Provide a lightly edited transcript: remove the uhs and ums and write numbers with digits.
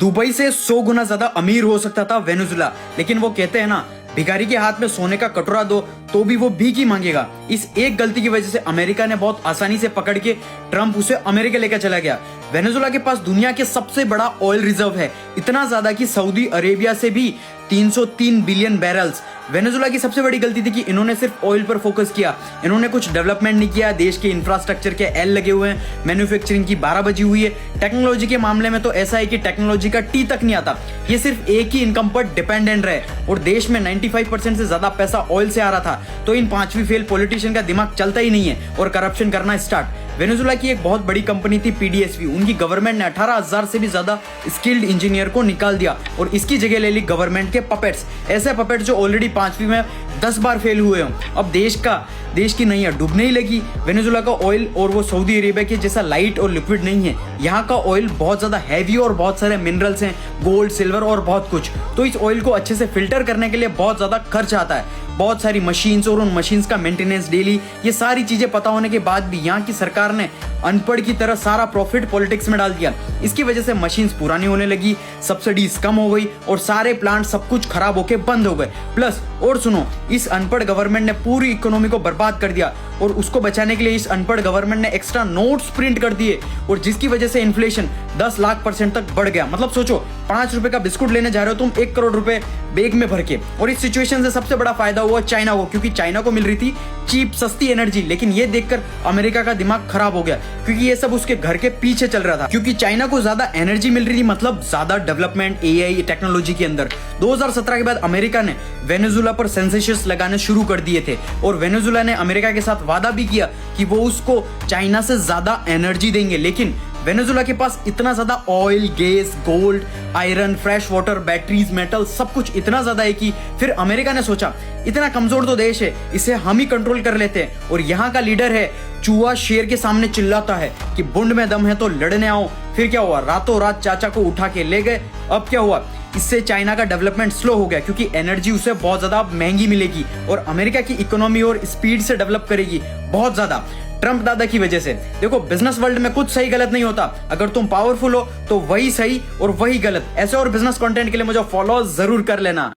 Dubai से 100 गुना ज्यादा अमीर हो सकता था वेनेजुला, लेकिन वो कहते हैं ना, भिखारी के हाथ में सोने का कटोरा दो तो भी वो भीख ही मांगेगा। इस एक गलती की वजह से अमेरिका ने बहुत आसानी से पकड़ के ट्रंप उसे अमेरिका लेकर चला गया। वेनेजुला के पास दुनिया के सबसे बड़ा ऑयल रिजर्व है, इतना ज्यादा कि सऊदी अरेबिया से भी 303 बिलियन बैरल्स। वेनेजुला की सबसे बड़ी गलती थी कि इन्होंने सिर्फ ऑयल पर फोकस किया, इन्होंने कुछ डेवलपमेंट नहीं किया। देश के इंफ्रास्ट्रक्चर के एल लगे हुए हैं, मैन्युफैक्चरिंग की 12 बजी हुई है। टेक्नोलॉजी के मामले में तो ऐसा है कि टेक्नोलॉजी का टी तक नहीं आता, ये सिर्फ एक ही इनकम पर डिपेंडेंट रहे और देश में 95% से ज्यादा पैसा ऑयल से आ रहा था। तो इन पांचवी फेल पॉलिटिशियन का दिमाग चलता ही नहीं है और करप्शन करना स्टार्ट। वेनेजुला की एक बहुत बड़ी कंपनी थी पीडीएसवी, उनकी गवर्नमेंट ने 18,000 से भी ज्यादा स्किल्ड इंजीनियर को निकाल दिया और इसकी जगह ले ली गवर्नमेंट के पपेट्स, ऐसे पपेट्स जो ऑलरेडी पांचवी में 10 बार फेल हुए हों। अब देश की नैया डूबने ही लगी। वेनेजुला का ऑयल और वो सऊदी अरेबिया के जैसा लाइट और लिक्विड नहीं है, यहाँ का ऑयल बहुत ज्यादा हैवी और बहुत सारे मिनरल्स हैं, गोल्ड, सिल्वर और बहुत कुछ। तो इस ऑयल को अच्छे से फिल्टर करने के लिए बहुत ज्यादा खर्च आता है, बहुत सारी मशीन्स और उन मशीन्स का मेंटेनेंस डेली। ये सारी चीजें पता होने के बाद भी यहाँ की सरकार ने अनपढ़ की तरह सारा प्रॉफिट पॉलिटिक्स में डाल दिया। इसकी वजह से मशीन्स पुरानी होने लगी, सब्सिडीज कम हो गई और सारे प्लांट सब कुछ खराब होके बंद हो गए। प्लस और सुनो, इस अनपढ़ गवर्नमेंट ने पूरी इकोनॉमी को बर्बाद कर दिया और उसको बचाने के लिए इस अनपढ़ गवर्नमेंट ने एक्स्ट्रा नोट्स प्रिंट कर दिए और जिसकी वजह से इन्फ्लेशन 10 लाख % तक बढ़ गया। मतलब सोचो, 5 रुपए का बिस्कुट लेने जा रहे हो तुम 1 करोड़ रुपए बैग में भर के। और इस सिचुएशन से सबसे बड़ा फायदा हुआ चाइना को, क्योंकि चाइना को मिल रही थी चीप सस्ती एनर्जी। लेकिन ये देखकर अमेरिका का दिमाग खराब हो गया, क्योंकि ये सब उसके घर के पीछे चल रहा था। क्योंकि चाइना को ज्यादा एनर्जी मिल रही थी, मतलब ज्यादा डेवलपमेंट एआई टेक्नोलॉजी के अंदर। 2017 के बाद अमेरिका ने वेनेजुला पर सेंसेशंस लगाने शुरू कर दिए थे और वेनेजुला ने अमेरिका के साथ वादा भी किया कि वो उसको चाइना से ज्यादा एनर्जी देंगे। लेकिन वेनेजुला के पास इतना ज्यादा oil, gas, gold, iron, fresh water, batteries, metal, सब कुछ इतना ज्यादा है कि फिर अमेरिका ने सोचा इतना कमजोर तो देश है, इसे हम ही कंट्रोल कर लेते हैं। और यहाँ का लीडर है चूहा शेर के सामने चिल्लाता है कि बुंड में दम है तो लड़ने आओ। फिर क्या हुआ, रातों रात चाचा को उठा के ले गए। अब क्या हुआ, इससे चाइना का डेवलपमेंट स्लो हो गया, क्योंकि एनर्जी उसे बहुत ज्यादा महंगी मिलेगी और अमेरिका की इकोनॉमी और स्पीड से डेवलप करेगी बहुत ज्यादा ट्रंप दादा की वजह से। देखो, बिजनेस वर्ल्ड में कुछ सही गलत नहीं होता, अगर तुम पावरफुल हो तो वही सही और वही गलत। ऐसे और बिजनेस कंटेंट के लिए मुझे फॉलो जरूर कर लेना।